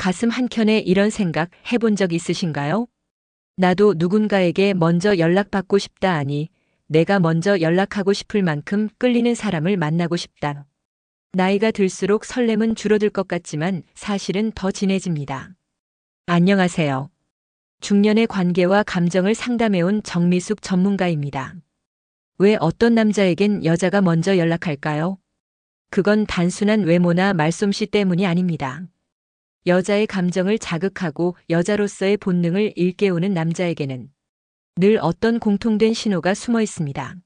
가슴 한켠에 이런 생각 해본 적 있으신가요? 나도 누군가에게 먼저 연락받고 싶다 하니 내가 먼저 연락하고 싶을 만큼 끌리는 사람을 만나고 싶다. 나이가 들수록 설렘은 줄어들 것 같지만 사실은 더 진해집니다. 안녕하세요. 중년의 관계와 감정을 상담해온 정미숙 전문가입니다. 왜 어떤 남자에겐 여자가 먼저 연락할까요? 그건 단순한 외모나 말솜씨 때문이 아닙니다. 여자의 감정을 자극하고 여자로서의 본능을 일깨우는 남자에게는 늘 어떤 공통된 신호가 숨어 있습니다.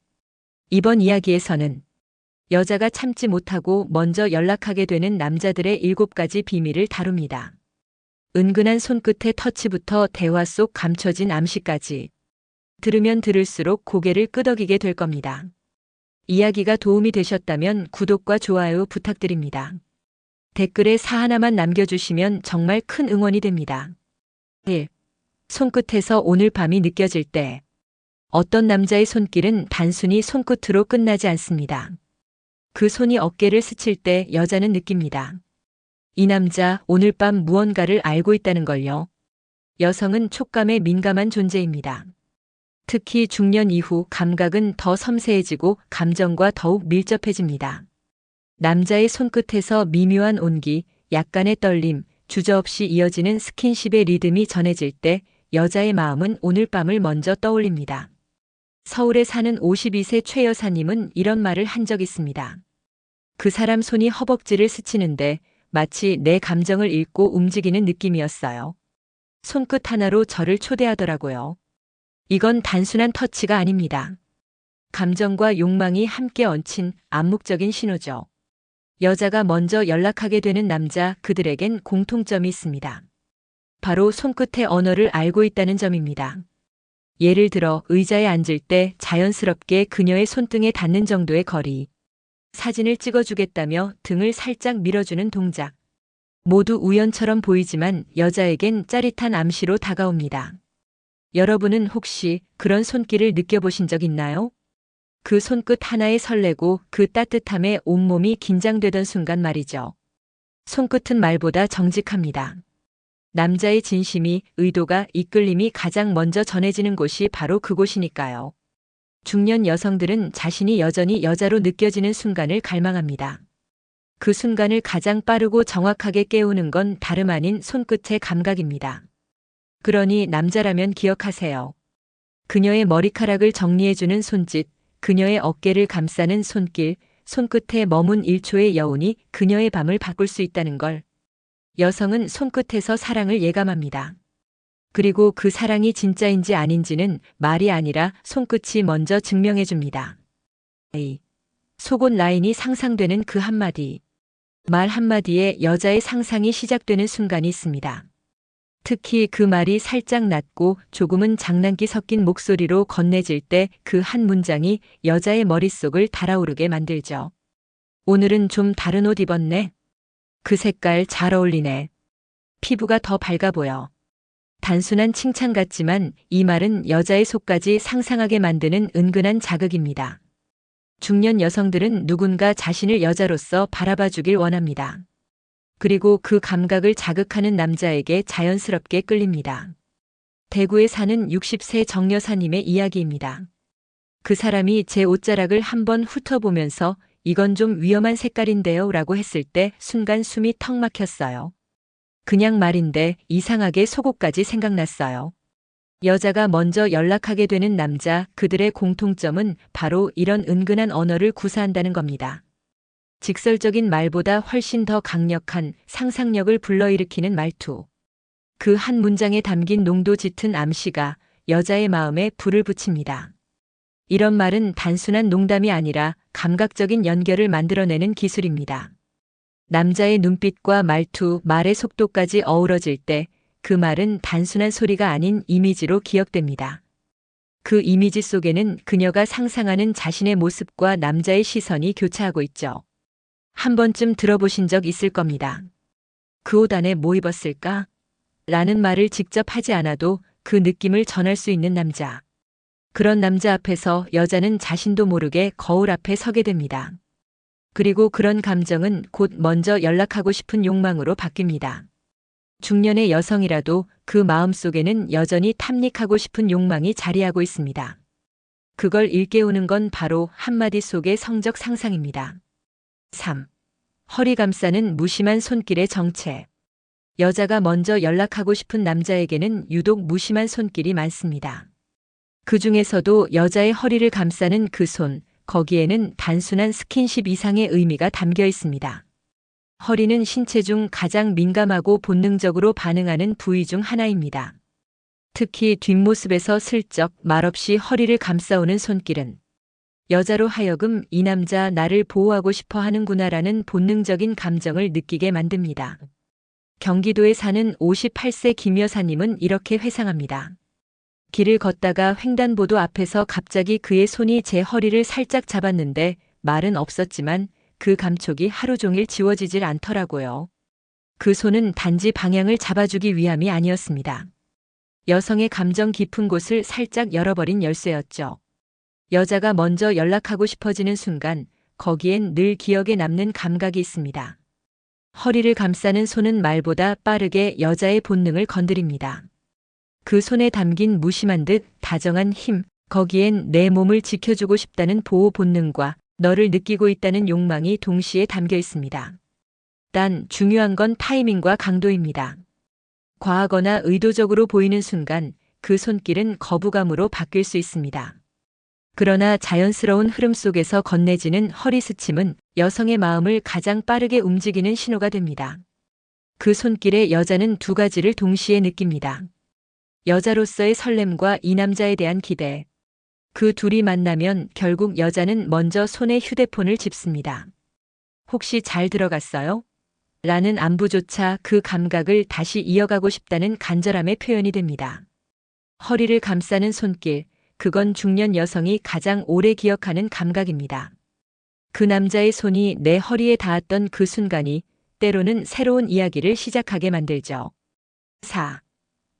이번 이야기에서는 여자가 참지 못하고 먼저 연락하게 되는 남자들의 7가지 비밀을 다룹니다. 은근한 손끝의 터치부터 대화 속 감춰진 암시까지 들으면 들을수록 고개를 끄덕이게 될 겁니다. 이야기가 도움이 되셨다면 구독과 좋아요 부탁드립니다. 댓글에 사 하나만 남겨주시면 정말 큰 응원이 됩니다. 1. 손끝에서 오늘 밤이 느껴질 때. 어떤 남자의 손길은 단순히 손끝으로 끝나지 않습니다. 그 손이 어깨를 스칠 때 여자는 느낍니다. 이 남자 오늘 밤 무언가를 알고 있다는 걸요. 여성은 촉감에 민감한 존재입니다. 특히 중년 이후 감각은 더 섬세해지고 감정과 더욱 밀접해집니다. 남자의 손끝에서 미묘한 온기, 약간의 떨림, 주저없이 이어지는 스킨십의 리듬이 전해질 때 여자의 마음은 오늘 밤을 먼저 떠올립니다. 서울에 사는 52세 최 여사님은 이런 말을 한 적 있습니다. 그 사람 손이 허벅지를 스치는데 마치 내 감정을 읽고 움직이는 느낌이었어요. 손끝 하나로 저를 초대하더라고요. 이건 단순한 터치가 아닙니다. 감정과 욕망이 함께 얹힌 암묵적인 신호죠. 여자가 먼저 연락하게 되는 남자 그들에겐 공통점이 있습니다. 바로 손끝의 언어를 알고 있다는 점입니다. 예를 들어 의자에 앉을 때 자연스럽게 그녀의 손등에 닿는 정도의 거리, 사진을 찍어주겠다며 등을 살짝 밀어주는 동작. 모두 우연처럼 보이지만 여자에겐 짜릿한 암시로 다가옵니다. 여러분은 혹시 그런 손길을 느껴보신 적 있나요? 그 손끝 하나에 설레고 그 따뜻함에 온몸이 긴장되던 순간 말이죠. 손끝은 말보다 정직합니다. 남자의 진심이, 의도가, 이끌림이 가장 먼저 전해지는 곳이 바로 그곳이니까요. 중년 여성들은 자신이 여전히 여자로 느껴지는 순간을 갈망합니다. 그 순간을 가장 빠르고 정확하게 깨우는 건 다름 아닌 손끝의 감각입니다. 그러니 남자라면 기억하세요. 그녀의 머리카락을 정리해주는 손짓, 그녀의 어깨를 감싸는 손길, 손끝에 머문 1초의 여운이 그녀의 밤을 바꿀 수 있다는 걸. 여성은 손끝에서 사랑을 예감합니다. 그리고 그 사랑이 진짜인지 아닌지는 말이 아니라 손끝이 먼저 증명해줍니다. 속옷 라인이 상상되는 그 한마디. 말 한마디에 여자의 상상이 시작되는 순간이 있습니다. 특히 그 말이 살짝 낮고 조금은 장난기 섞인 목소리로 건네질 때 그 한 문장이 여자의 머릿속을 달아오르게 만들죠. 오늘은 좀 다른 옷 입었네. 그 색깔 잘 어울리네. 피부가 더 밝아 보여. 단순한 칭찬 같지만 이 말은 여자의 속까지 상상하게 만드는 은근한 자극입니다. 중년 여성들은 누군가 자신을 여자로서 바라봐 주길 원합니다. 그리고 그 감각을 자극하는 남자에게 자연스럽게 끌립니다. 대구에 사는 60세 정 여사님의 이야기입니다. 그 사람이 제 옷자락을 한번 훑어보면서 이건 좀 위험한 색깔인데요 라고 했을 때 순간 숨이 턱 막혔어요. 그냥 말인데 이상하게 속옷까지 생각났어요. 여자가 먼저 연락하게 되는 남자 그들의 공통점은 바로 이런 은근한 언어를 구사한다는 겁니다. 직설적인 말보다 훨씬 더 강력한 상상력을 불러일으키는 말투. 그 한 문장에 담긴 농도 짙은 암시가 여자의 마음에 불을 붙입니다. 이런 말은 단순한 농담이 아니라 감각적인 연결을 만들어내는 기술입니다. 남자의 눈빛과 말투, 말의 속도까지 어우러질 때 그 말은 단순한 소리가 아닌 이미지로 기억됩니다. 그 이미지 속에는 그녀가 상상하는 자신의 모습과 남자의 시선이 교차하고 있죠. 한 번쯤 들어보신 적 있을 겁니다. 그 옷 안에 뭐 입었을까? 라는 말을 직접 하지 않아도 그 느낌을 전할 수 있는 남자. 그런 남자 앞에서 여자는 자신도 모르게 거울 앞에 서게 됩니다. 그리고 그런 감정은 곧 먼저 연락하고 싶은 욕망으로 바뀝니다. 중년의 여성이라도 그 마음속에는 여전히 탐닉하고 싶은 욕망이 자리하고 있습니다. 그걸 일깨우는 건 바로 한마디 속의 성적 상상입니다. 3. 허리 감싸는 무심한 손길의 정체. 여자가 먼저 연락하고 싶은 남자에게는 유독 무심한 손길이 많습니다. 그 중에서도 여자의 허리를 감싸는 그 손, 거기에는 단순한 스킨십 이상의 의미가 담겨 있습니다. 허리는 신체 중 가장 민감하고 본능적으로 반응하는 부위 중 하나입니다. 특히 뒷모습에서 슬쩍 말없이 허리를 감싸오는 손길은 여자로 하여금 이 남자 나를 보호하고 싶어 하는구나라는 본능적인 감정을 느끼게 만듭니다. 경기도에 사는 58세 김 여사님은 이렇게 회상합니다. 길을 걷다가 횡단보도 앞에서 갑자기 그의 손이 제 허리를 살짝 잡았는데 말은 없었지만 그 감촉이 하루 종일 지워지질 않더라고요. 그 손은 단지 방향을 잡아주기 위함이 아니었습니다. 여성의 감정 깊은 곳을 살짝 열어버린 열쇠였죠. 여자가 먼저 연락하고 싶어지는 순간 거기엔 늘 기억에 남는 감각이 있습니다. 허리를 감싸는 손은 말보다 빠르게 여자의 본능을 건드립니다. 그 손에 담긴 무심한 듯 다정한 힘, 거기엔 내 몸을 지켜주고 싶다는 보호 본능과 너를 느끼고 있다는 욕망이 동시에 담겨 있습니다. 단 중요한 건 타이밍과 강도입니다. 과하거나 의도적으로 보이는 순간 그 손길은 거부감으로 바뀔 수 있습니다. 그러나 자연스러운 흐름 속에서 건네지는 허리 스침은 여성의 마음을 가장 빠르게 움직이는 신호가 됩니다. 그 손길에 여자는 두 가지를 동시에 느낍니다. 여자로서의 설렘과 이 남자에 대한 기대. 그 둘이 만나면 결국 여자는 먼저 손에 휴대폰을 짚습니다. 혹시 잘 들어갔어요? 라는 안부조차 그 감각을 다시 이어가고 싶다는 간절함의 표현이 됩니다. 허리를 감싸는 손길, 그건 중년 여성이 가장 오래 기억하는 감각입니다. 그 남자의 손이 내 허리에 닿았던 그 순간이 때로는 새로운 이야기를 시작하게 만들죠. 4.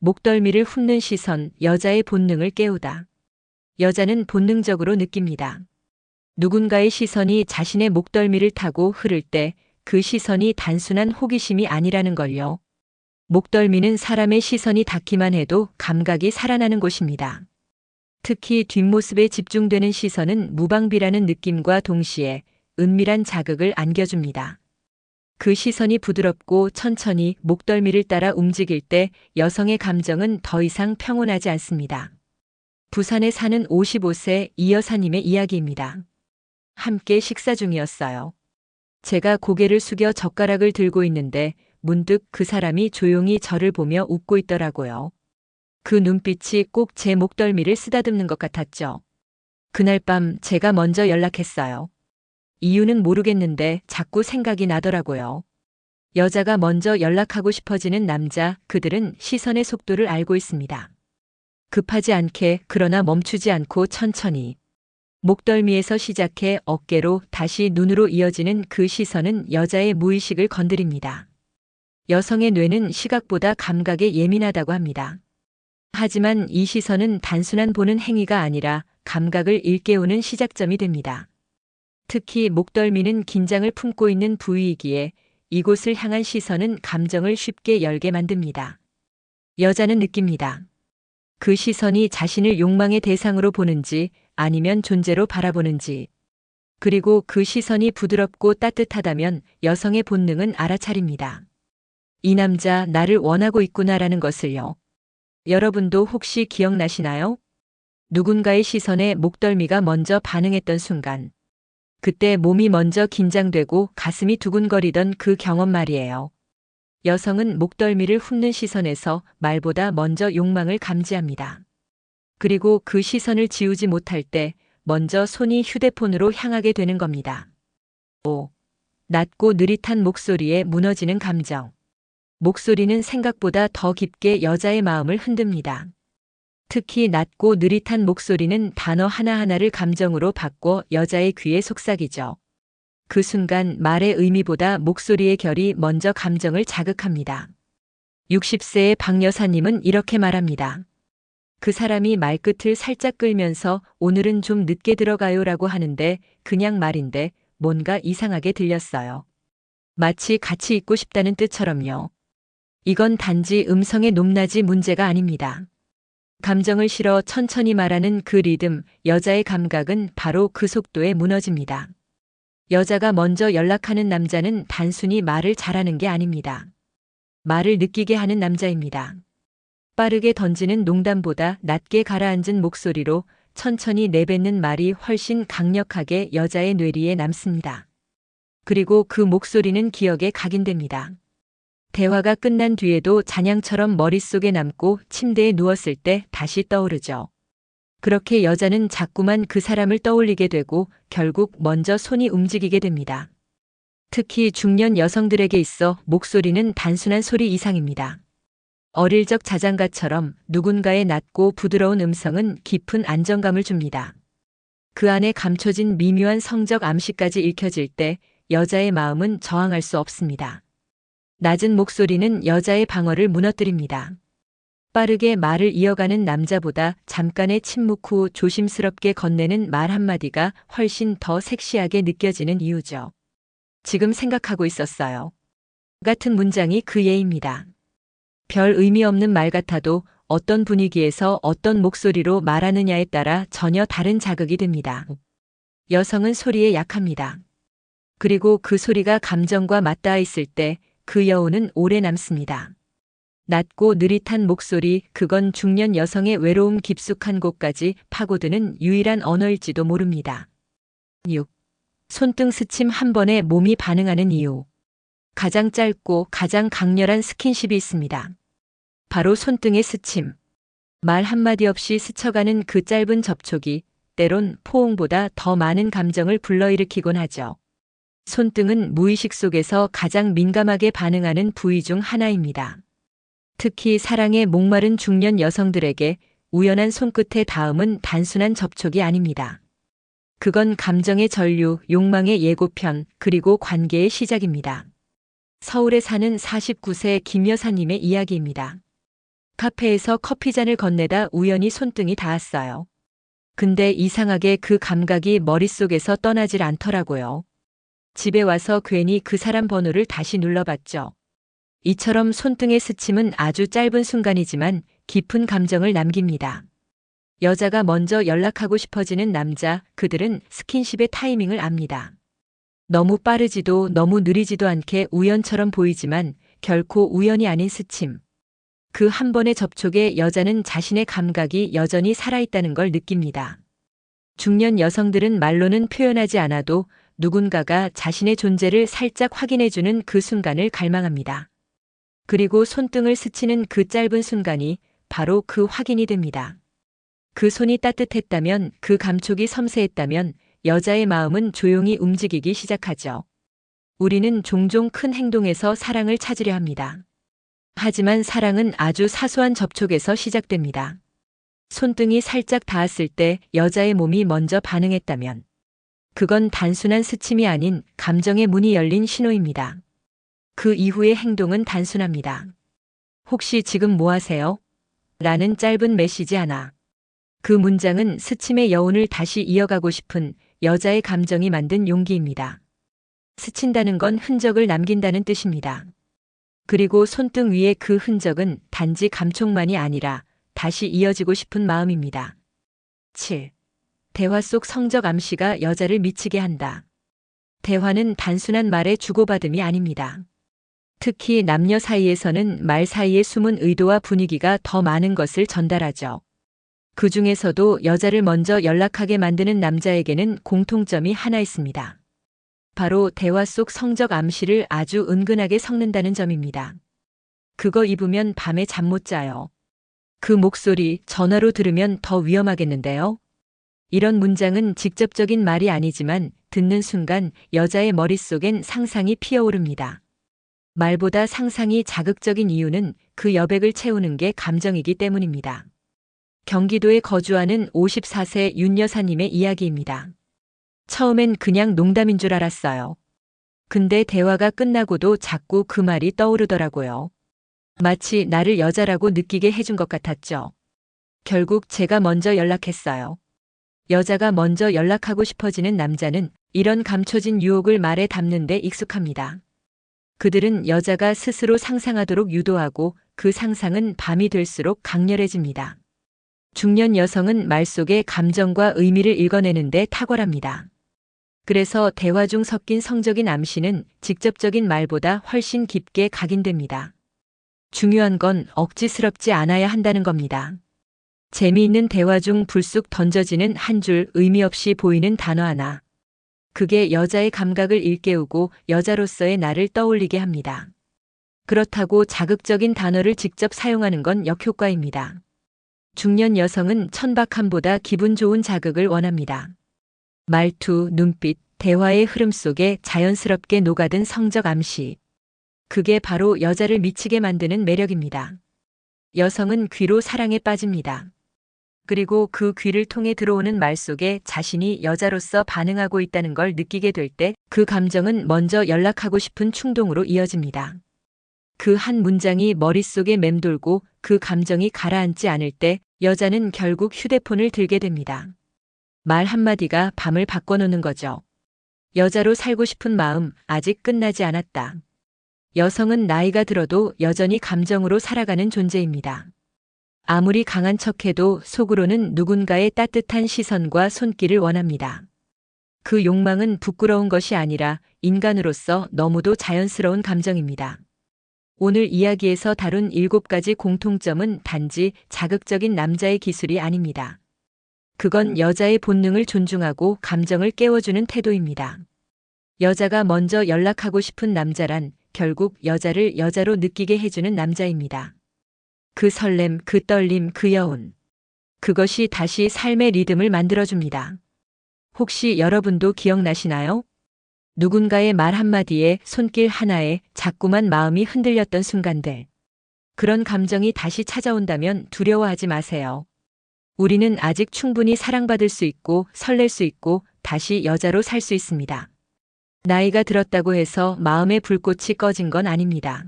목덜미를 훑는 시선, 여자의 본능을 깨우다. 여자는 본능적으로 느낍니다. 누군가의 시선이 자신의 목덜미를 타고 흐를 때 그 시선이 단순한 호기심이 아니라는 걸요. 목덜미는 사람의 시선이 닿기만 해도 감각이 살아나는 곳입니다. 특히 뒷모습에 집중되는 시선은 무방비라는 느낌과 동시에 은밀한 자극을 안겨줍니다. 그 시선이 부드럽고 천천히 목덜미를 따라 움직일 때 여성의 감정은 더 이상 평온하지 않습니다. 부산에 사는 55세 이 여사님의 이야기입니다. 함께 식사 중이었어요. 제가 고개를 숙여 젓가락을 들고 있는데 문득 그 사람이 조용히 저를 보며 웃고 있더라고요. 그 눈빛이 꼭 제 목덜미를 쓰다듬는 것 같았죠. 그날 밤 제가 먼저 연락했어요. 이유는 모르겠는데 자꾸 생각이 나더라고요. 여자가 먼저 연락하고 싶어지는 남자, 그들은 시선의 속도를 알고 있습니다. 급하지 않게 그러나 멈추지 않고 천천히. 목덜미에서 시작해 어깨로 다시 눈으로 이어지는 그 시선은 여자의 무의식을 건드립니다. 여성의 뇌는 시각보다 감각에 예민하다고 합니다. 하지만 이 시선은 단순한 보는 행위가 아니라 감각을 일깨우는 시작점이 됩니다. 특히 목덜미는 긴장을 품고 있는 부위이기에 이곳을 향한 시선은 감정을 쉽게 열게 만듭니다. 여자는 느낍니다. 그 시선이 자신을 욕망의 대상으로 보는지 아니면 존재로 바라보는지. 그리고 그 시선이 부드럽고 따뜻하다면 여성의 본능은 알아차립니다. 이 남자 나를 원하고 있구나라는 것을요. 여러분도 혹시 기억나시나요? 누군가의 시선에 목덜미가 먼저 반응했던 순간. 그때 몸이 먼저 긴장되고 가슴이 두근거리던 그 경험 말이에요. 여성은 목덜미를 훑는 시선에서 말보다 먼저 욕망을 감지합니다. 그리고 그 시선을 지우지 못할 때 먼저 손이 휴대폰으로 향하게 되는 겁니다. 5. 낮고 느릿한 목소리에 무너지는 감정. 목소리는 생각보다 더 깊게 여자의 마음을 흔듭니다. 특히 낮고 느릿한 목소리는 단어 하나하나를 감정으로 바꿔 여자의 귀에 속삭이죠. 그 순간 말의 의미보다 목소리의 결이 먼저 감정을 자극합니다. 60세의 박 여사님은 이렇게 말합니다. 그 사람이 말끝을 살짝 끌면서 오늘은 좀 늦게 들어가요라고 하는데 그냥 말인데 뭔가 이상하게 들렸어요. 마치 같이 있고 싶다는 뜻처럼요. 이건 단지 음성의 높낮이 문제가 아닙니다. 감정을 실어 천천히 말하는 그 리듬, 여자의 감각은 바로 그 속도에 무너집니다. 여자가 먼저 연락하는 남자는 단순히 말을 잘하는 게 아닙니다. 말을 느끼게 하는 남자입니다. 빠르게 던지는 농담보다 낮게 가라앉은 목소리로 천천히 내뱉는 말이 훨씬 강력하게 여자의 뇌리에 남습니다. 그리고 그 목소리는 기억에 각인됩니다. 대화가 끝난 뒤에도 잔향처럼 머릿속에 남고 침대에 누웠을 때 다시 떠오르죠. 그렇게 여자는 자꾸만 그 사람을 떠올리게 되고 결국 먼저 손이 움직이게 됩니다. 특히 중년 여성들에게 있어 목소리는 단순한 소리 이상입니다. 어릴 적 자장가처럼 누군가의 낮고 부드러운 음성은 깊은 안정감을 줍니다. 그 안에 감춰진 미묘한 성적 암시까지 읽혀질 때 여자의 마음은 저항할 수 없습니다. 낮은 목소리는 여자의 방어를 무너뜨립니다. 빠르게 말을 이어가는 남자보다 잠깐의 침묵 후 조심스럽게 건네는 말 한마디가 훨씬 더 섹시하게 느껴지는 이유죠. 지금 생각하고 있었어요. 같은 문장이 그 예입니다. 별 의미 없는 말 같아도 어떤 분위기에서 어떤 목소리로 말하느냐에 따라 전혀 다른 자극이 됩니다. 여성은 소리에 약합니다. 그리고 그 소리가 감정과 맞닿아 있을 때 그 여운은 오래 남습니다. 낮고 느릿한 목소리, 그건 중년 여성의 외로움 깊숙한 곳까지 파고드는 유일한 언어일지도 모릅니다. 6. 손등 스침 한 번에 몸이 반응하는 이유. 가장 짧고 가장 강렬한 스킨십이 있습니다. 바로 손등의 스침. 말 한마디 없이 스쳐가는 그 짧은 접촉이 때론 포옹보다 더 많은 감정을 불러일으키곤 하죠. 손등은 무의식 속에서 가장 민감하게 반응하는 부위 중 하나입니다. 특히 사랑에 목마른 중년 여성들에게 우연한 손끝의 닿음은 단순한 접촉이 아닙니다. 그건 감정의 전류, 욕망의 예고편, 그리고 관계의 시작입니다. 서울에 사는 49세 김 여사님의 이야기입니다. 카페에서 커피잔을 건네다 우연히 손등이 닿았어요. 근데 이상하게 그 감각이 머릿속에서 떠나질 않더라고요. 집에 와서 괜히 그 사람 번호를 다시 눌러봤죠. 이처럼 손등의 스침은 아주 짧은 순간이지만 깊은 감정을 남깁니다. 여자가 먼저 연락하고 싶어지는 남자, 그들은 스킨십의 타이밍을 압니다. 너무 빠르지도 너무 느리지도 않게 우연처럼 보이지만 결코 우연이 아닌 스침. 그 한 번의 접촉에 여자는 자신의 감각이 여전히 살아있다는 걸 느낍니다. 중년 여성들은 말로는 표현하지 않아도 누군가가 자신의 존재를 살짝 확인해주는 그 순간을 갈망합니다. 그리고 손등을 스치는 그 짧은 순간이 바로 그 확인이 됩니다. 그 손이 따뜻했다면, 그 감촉이 섬세했다면 여자의 마음은 조용히 움직이기 시작하죠. 우리는 종종 큰 행동에서 사랑을 찾으려 합니다. 하지만 사랑은 아주 사소한 접촉에서 시작됩니다. 손등이 살짝 닿았을 때 여자의 몸이 먼저 반응했다면 그건 단순한 스침이 아닌 감정의 문이 열린 신호입니다. 그 이후의 행동은 단순합니다. 혹시 지금 뭐 하세요? 라는 짧은 메시지 하나. 그 문장은 스침의 여운을 다시 이어가고 싶은 여자의 감정이 만든 용기입니다. 스친다는 건 흔적을 남긴다는 뜻입니다. 그리고 손등 위의 그 흔적은 단지 감촉만이 아니라 다시 이어지고 싶은 마음입니다. 7. 대화 속 성적 암시가 여자를 미치게 한다. 대화는 단순한 말의 주고받음이 아닙니다. 특히 남녀 사이에서는 말 사이에 숨은 의도와 분위기가 더 많은 것을 전달하죠. 그 중에서도 여자를 먼저 연락하게 만드는 남자에게는 공통점이 하나 있습니다. 바로 대화 속 성적 암시를 아주 은근하게 섞는다는 점입니다. 그거 입으면 밤에 잠 못 자요. 그 목소리 전화로 들으면 더 위험하겠는데요? 이런 문장은 직접적인 말이 아니지만 듣는 순간 여자의 머릿속엔 상상이 피어오릅니다. 말보다 상상이 자극적인 이유는 그 여백을 채우는 게 감정이기 때문입니다. 경기도에 거주하는 54세 윤 여사님의 이야기입니다. 처음엔 그냥 농담인 줄 알았어요. 근데 대화가 끝나고도 자꾸 그 말이 떠오르더라고요. 마치 나를 여자라고 느끼게 해준 것 같았죠. 결국 제가 먼저 연락했어요. 여자가 먼저 연락하고 싶어지는 남자는 이런 감춰진 유혹을 말에 담는 데 익숙합니다. 그들은 여자가 스스로 상상하도록 유도하고 그 상상은 밤이 될수록 강렬해집니다. 중년 여성은 말 속에 감정과 의미를 읽어내는데 탁월합니다. 그래서 대화 중 섞인 성적인 암시는 직접적인 말보다 훨씬 깊게 각인됩니다. 중요한 건 억지스럽지 않아야 한다는 겁니다. 재미있는 대화 중 불쑥 던져지는 한 줄 의미 없이 보이는 단어 하나. 그게 여자의 감각을 일깨우고 여자로서의 나를 떠올리게 합니다. 그렇다고 자극적인 단어를 직접 사용하는 건 역효과입니다. 중년 여성은 천박함보다 기분 좋은 자극을 원합니다. 말투, 눈빛, 대화의 흐름 속에 자연스럽게 녹아든 성적 암시. 그게 바로 여자를 미치게 만드는 매력입니다. 여성은 귀로 사랑에 빠집니다. 그리고 그 귀를 통해 들어오는 말 속에 자신이 여자로서 반응하고 있다는 걸 느끼게 될 때 그 감정은 먼저 연락하고 싶은 충동으로 이어집니다. 그 한 문장이 머릿속에 맴돌고 그 감정이 가라앉지 않을 때 여자는 결국 휴대폰을 들게 됩니다. 말 한마디가 밤을 바꿔놓는 거죠. 여자로 살고 싶은 마음 아직 끝나지 않았다. 여성은 나이가 들어도 여전히 감정으로 살아가는 존재입니다. 아무리 강한 척해도 속으로는 누군가의 따뜻한 시선과 손길을 원합니다. 그 욕망은 부끄러운 것이 아니라 인간으로서 너무도 자연스러운 감정입니다. 오늘 이야기에서 다룬 7가지 공통점은 단지 자극적인 남자의 기술이 아닙니다. 그건 여자의 본능을 존중하고 감정을 깨워주는 태도입니다. 여자가 먼저 연락하고 싶은 남자란 결국 여자를 여자로 느끼게 해주는 남자입니다. 그 설렘, 그 떨림, 그 여운. 그것이 다시 삶의 리듬을 만들어줍니다. 혹시 여러분도 기억나시나요? 누군가의 말 한마디에 손길 하나에 자꾸만 마음이 흔들렸던 순간들. 그런 감정이 다시 찾아온다면 두려워하지 마세요. 우리는 아직 충분히 사랑받을 수 있고 설렐 수 있고 다시 여자로 살 수 있습니다. 나이가 들었다고 해서 마음의 불꽃이 꺼진 건 아닙니다.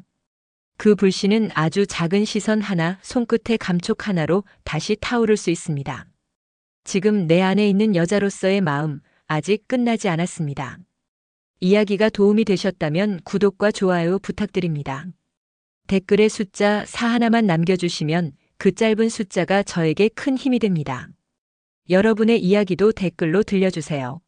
그 불씨는 아주 작은 시선 하나, 손끝의 감촉 하나로 다시 타오를 수 있습니다. 지금 내 안에 있는 여자로서의 마음 아직 끝나지 않았습니다. 이야기가 도움이 되셨다면 구독과 좋아요 부탁드립니다. 댓글에 숫자 4 하나만 남겨주시면 그 짧은 숫자가 저에게 큰 힘이 됩니다. 여러분의 이야기도 댓글로 들려주세요.